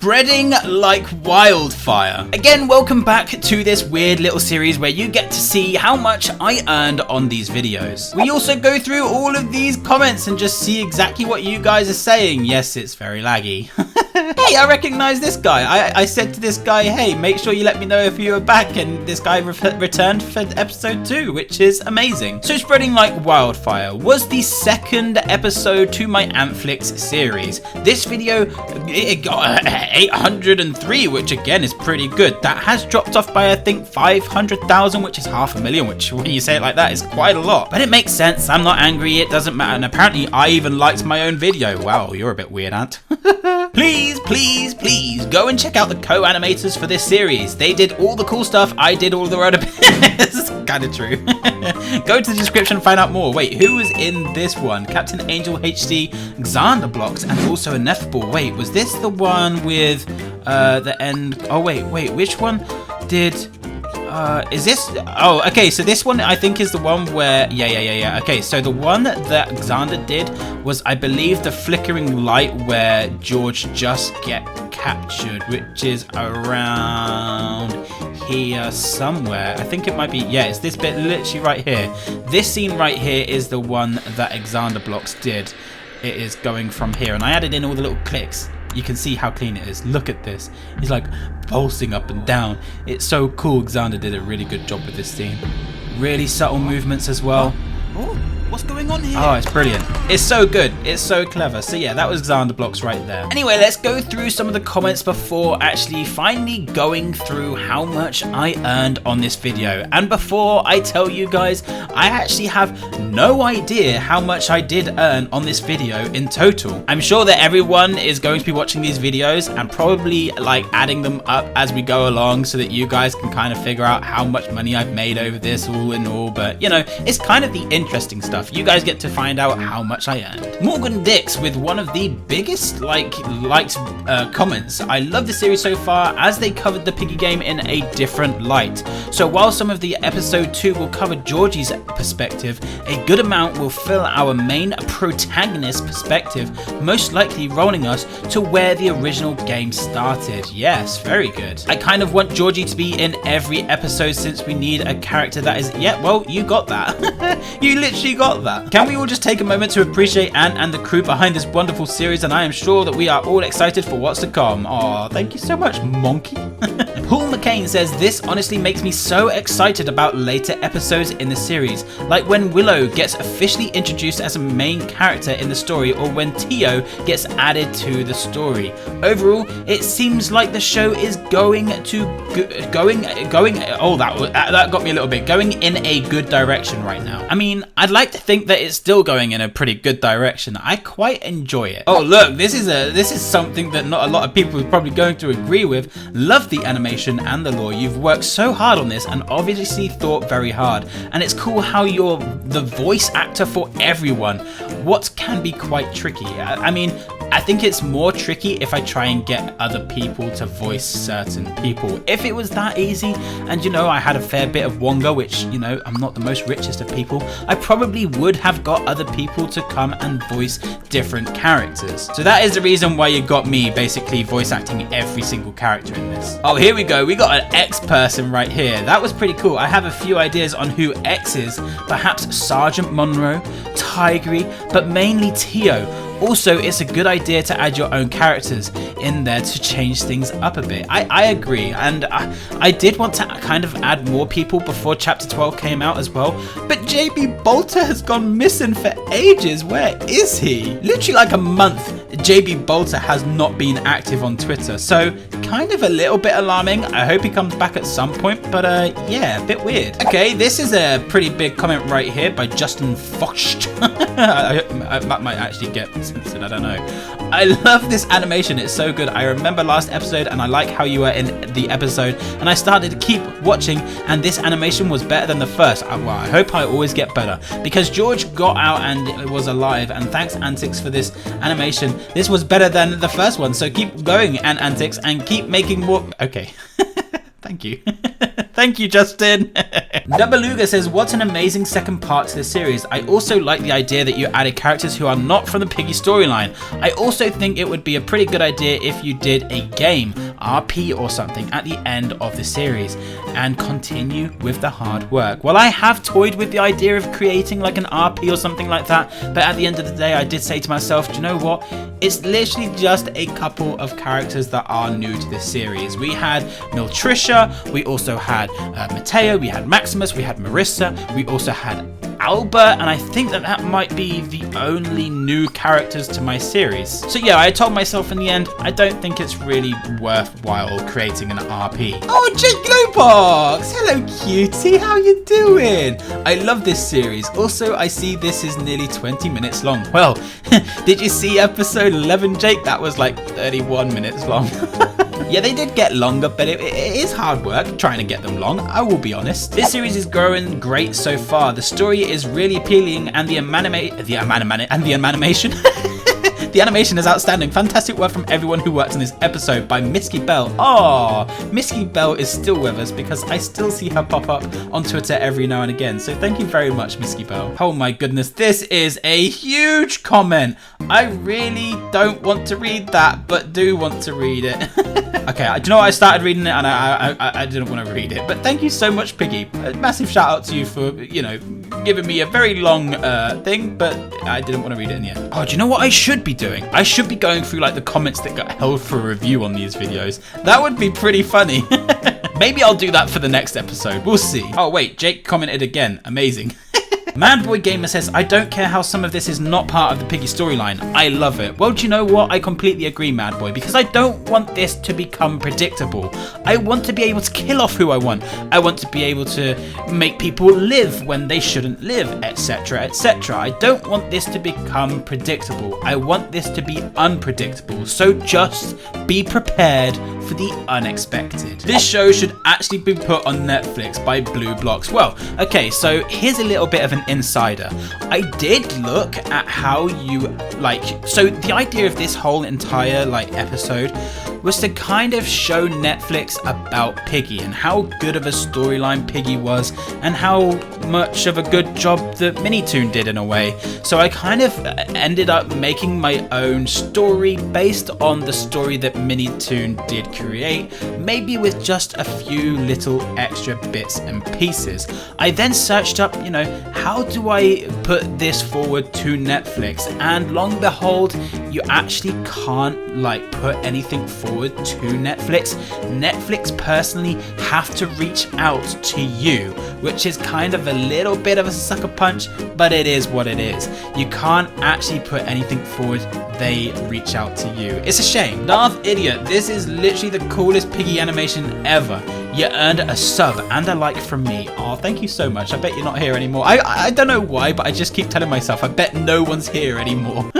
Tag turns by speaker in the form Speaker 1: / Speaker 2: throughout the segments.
Speaker 1: spreading like wildfire. Again, welcome back to this weird little series where you get to see how much I earned on these videos. We also go through all of these comments and just see exactly what you guys are saying. Yes, it's very laggy. Hey, I recognize this guy. I said to this guy, hey, make sure you let me know if you are back, and this guy returned for episode 2, which is amazing. So spreading like wildfire was the second episode to my Antixx series. This video, it got 803, which again is pretty good. That has dropped off by I think 500,000, which is 500,000, which when you say it like that is quite a lot. But it makes sense. I'm not angry. It doesn't matter. And apparently I even liked my own video. Wow, you're a bit weird, Ant. Please go and check out the co-animators for this series. They did all the cool stuff. I did all the other bits. Kinda true. Go to the description and find out more. Wait, who was in this one? Captain Angel HD, Xander Blocks, and also Ineffable. Wait, was this the one with the end? Oh wait, which one did? Is this? Oh, okay. So this one I think is the one where, yeah. Okay, so the one that Xander did was, I believe, the flickering light where George just get captured, which is around here somewhere. I think it might be. Yeah, it's this bit literally right here. This scene right here is the one that Xander Blocks did. It is going from here, and I added in all the little clicks. You can see how clean it is. Look at this. He's like pulsing up and down. It's so cool. Xander did a really good job with this scene. Really subtle movements as well. Oh, what's going on here? Oh, it's brilliant. It's so good. It's so clever. So yeah, that was Xander Blocks right there. Anyway, let's go through some of the comments before actually finally going through how much I earned on this video. And before I tell you guys, I actually have no idea how much I did earn on this video in total. I'm sure that everyone is going to be watching these videos and probably like adding them up as we go along so that you guys can kind of figure out how much money I've made over this all in all. But you know, it's kind of the interesting stuff. You guys get to find out how much I earned. Morgan Dix with one of the biggest liked comments. I love the series so far as they covered the Piggy game in a different light. So while some of the episode 2 will cover Georgie's perspective, a good amount will fill our main protagonist perspective, most likely rolling us to where the original game started. Yes, very good. I kind of want Georgie to be in every episode since we need a character that is, yeah, well, you got that. You literally got that. Can we all just take a moment to appreciate Ant and the crew behind this wonderful series, and I am sure that we are all excited for what's to come. Aw, thank you so much, Monkey. Paul McCain says, this honestly makes me so excited about later episodes in the series, like when Willow gets officially introduced as a main character in the story, or when Tio gets added to the story. Overall, it seems like the show is going in a good direction right now. I mean, I'd like to think that it's still going in a pretty good direction. I quite enjoy it. Oh look, this is something that not a lot of people are probably going to agree with. Love the animation and the lore. You've worked so hard on this and obviously thought very hard. And it's cool how you're the voice actor for everyone. What can be quite tricky. I mean, I think it's more tricky if I try and get other people to voice certain people. If it was that easy, and you know, I had a fair bit of Wonga, which, you know, I'm not the most richest of people, I probably would have got other people to come and voice different characters. So that is the reason why you got me basically voice acting every single character in this. Oh, here we go. We got an X person right here. That was pretty cool. I have a few ideas on who X is. Perhaps Sergeant Monroe, Tigry, but mainly Tio. Also, it's a good idea to add your own characters in there to change things up a bit. I agree, and I did want to kind of add more people before chapter 12 came out as well, but JB Bolter has gone missing for ages. Where is he? Literally like a month, JB Bolter has not been active on Twitter, so kind of a little bit alarming. I hope he comes back at some point, but yeah, a bit weird. Okay, this is a pretty big comment right here by Justin Focht. That might actually get censored, I don't know. I love this animation, it's so good. I remember last episode and I like how you were in the episode, and I started to keep watching and this animation was better than the first. Well, I hope I always get better because George got out and was alive, and thanks Antixx for this animation. This was better than the first one, so keep going Antixx and keep making more. Okay. Thank you. Thank you, Justin. Dabaluga says, what an amazing second part to the series. I also like the idea that you added characters who are not from the Piggy storyline. I also think it would be a pretty good idea if you did a game, RP or something, at the end of the series and continue with the hard work. Well, I have toyed with the idea of creating like an RP or something like that, but at the end of the day, I did say to myself, do you know what? It's literally just a couple of characters that are new to this series. We had Miltricia, we also had Mateo, we had Maximus, we had Marissa, we also had Albert, and I think that might be the only new characters to my series. So yeah, I told myself in the end, I don't think it's really worthwhile creating an RP. Oh, Jake Glowbox! Hello, cutie, how you doing? I love this series. Also, I see this is nearly 20 minutes long. Well, did you see episode 11, Jake? That was like 31 minutes long. Yeah, they did get longer, but it is hard work trying to get them long, I will be honest. This series is growing great so far. The story is really appealing and the animation the animation is outstanding. Fantastic work from everyone who worked on this episode by Misky Bell. Oh, Misky Bell is still with us because I still see her pop up on Twitter every now and again. So thank you very much, Misky Bell. Oh my goodness, this is a huge comment. I really don't want to read that, but do want to read it. Okay, do you know what? I started reading it and I didn't want to read it. But thank you so much, Piggy. A massive shout out to you for, you know, giving me a very long thing, but I didn't want to read it in the end. Oh, do you know what I should be doing? I should be going through like the comments that got held for review on these videos. That would be pretty funny. Maybe I'll do that for the next episode. We'll see. Oh wait, Jake commented again. Amazing. Manboy Gamer says, I don't care how some of this is not part of the Piggy storyline. I love it. Well, do you know what? I completely agree, Manboy, because I don't want this to become predictable. I want to be able to kill off who I want. I want to be able to make people live when they shouldn't live, etc, etc. I don't want this to become predictable. I want this to be unpredictable. So just be prepared for the unexpected. This show should actually be put on Netflix by Blue Blocks. Well, okay, so here's a little bit of an insider. I did look at how you so the idea of this whole entire episode was to kind of show Netflix about Piggy and how good of a storyline Piggy was and how much of a good job that Minitoon did in a way. So I kind of ended up making my own story based on the story that Minitoon did create, maybe with just a few little extra bits and pieces. I then searched up, you know, how do I put this forward to Netflix? And lo and behold, you actually can't put anything forward to Netflix. Netflix personally have to reach out to you, which is kind of a little bit of a sucker punch, but it is what it is. You can't actually put anything forward, they reach out to you. It's a shame. Darth Idiot, this is literally the coolest Piggy animation ever. You earned a sub and a like from me. Oh, thank you so much. I bet you're not here anymore. I don't know why, but I just keep telling myself, I bet no one's here anymore.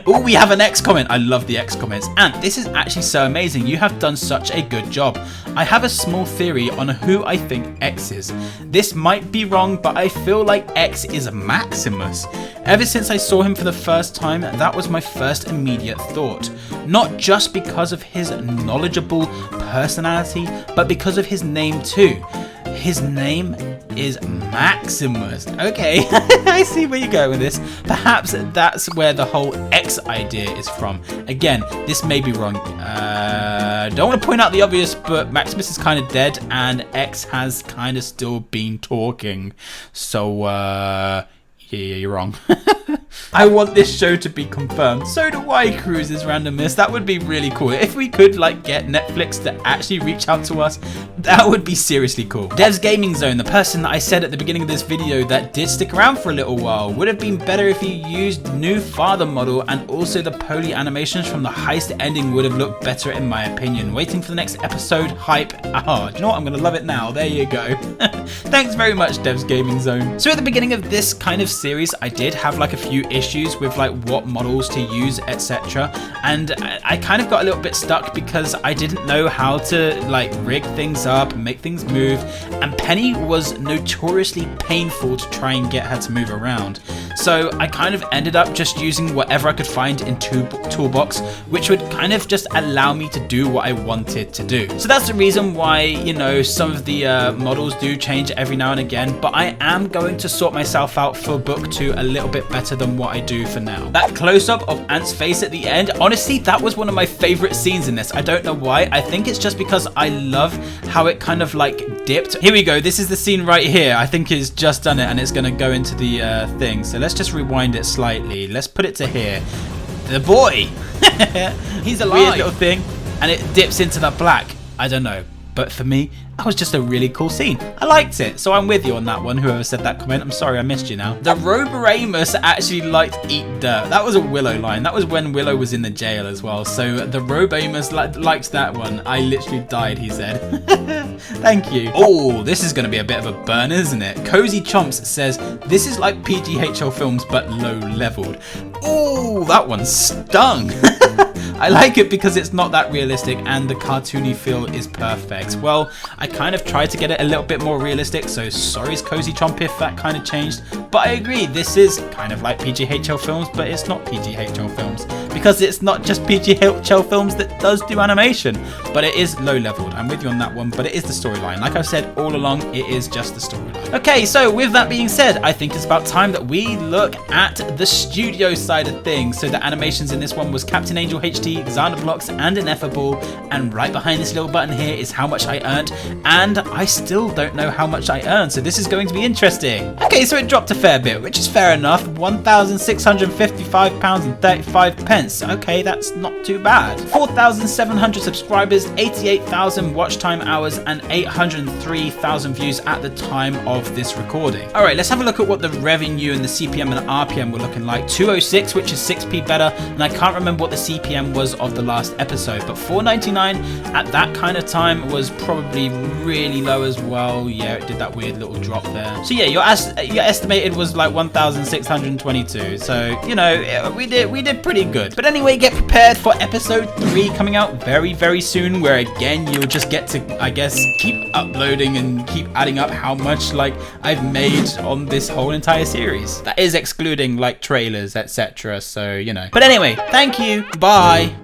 Speaker 1: Oh, we have an X comment. I love the X comments. And this is actually so amazing. You have done such a good job. I have a small theory on who I think X is. This might be wrong, but I feel like X is Maximus. Ever since I saw him for the first time, that was my first immediate thought. Not just because of his knowledgeable personality, but because of his name too. His name is Maximus. Okay, I see where you go with this. Perhaps that's where the whole X idea is from. Again, this may be wrong. Don't want to point out the obvious, but Maximus is kind of dead and X has kind of still been talking. So, yeah, you're wrong. I want this show to be confirmed. So do I, Cruises Randomness. That would be really cool. If we could get Netflix to actually reach out to us, that would be seriously cool. Dev's Gaming Zone, the person that I said at the beginning of this video that did stick around for a little while, would have been better if you used new father model, and also the poly animations from the heist ending would have looked better in my opinion. Waiting for the next episode. Hype. Oh, do you know what? I'm going to love it now. There you go. Thanks very much, Dev's Gaming Zone. So at the beginning of this kind of series, I did have a few issues with like what models to use, etc. And I kind of got a little bit stuck because I didn't know how to like rig things up and make things move, and Penny was notoriously painful to try and get her to move around. So I kind of ended up just using whatever I could find in Toolbox, which would kind of just allow me to do what I wanted to do. So that's the reason why, you know, some of the models do change every now and again, but I am going to sort myself out for book 2 a little bit better than what I do for now. That close-up of Ant's face at the end, honestly, that was one of my favorite scenes in this. I don't know why. I think it's just because I love how it kind of like dipped. Here we go. This is the scene right here. I think it's just done it, and it's going to go into the thing. So let's just rewind it slightly. Let's put it to here. The boy. He's a weird little thing, and it dips into the black. I don't know, but for me, that was just a really cool scene. I liked it, so I'm with you on that one. Whoever said that comment, I'm sorry I missed you now. The Roboramus actually liked eat dirt. That was a Willow line. That was when Willow was in the jail as well. So the Roboramus liked that one. I literally died, he said. Thank you. Oh, this is going to be a bit of a burn, isn't it? Cozy Chomps says, this is like PGHL films, but low leveled. Oh, that one stung. I like it because it's not that realistic and the cartoony feel is perfect. Well, I kind of tried to get it a little bit more realistic, so sorry Cozy Chomp if that kind of changed. But I agree, this is kind of like PGHL films, but it's not PGHL films. Because it's not just PGHL films that does do animation, but it is low leveled. I'm with you on that one, but it is the storyline. Like I've said all along, it is just the storyline. Okay, so with that being said, I think it's about time that we look at the studio side of things. So the animations in this one was Captain Angel HD, Xanablocks, and Ineffable. And right behind this little button here is how much I earned. And I still don't know how much I earned, so this is going to be interesting. Okay, so it dropped a fair bit, which is fair enough. £1,655.35. Okay, that's not too bad. 4,700 subscribers, 88,000 watch time hours, and 803,000 views at the time of this recording. All right, let's have a look at what the revenue and the CPM and RPM were looking like. 206, which is 6p better, and I can't remember what the CPM was of the last episode, but 499 at that kind of time was probably really low as well. Yeah, it did that weird little drop there. So yeah, your estimated was like 1,622. So you know, we did pretty good. But anyway, get prepared for episode 3 coming out very, very soon, where again you'll just get to, I guess, keep uploading and keep adding up how much like I've made on this whole entire series. That is excluding like trailers, etc. So you know. But anyway, thank you. Bye.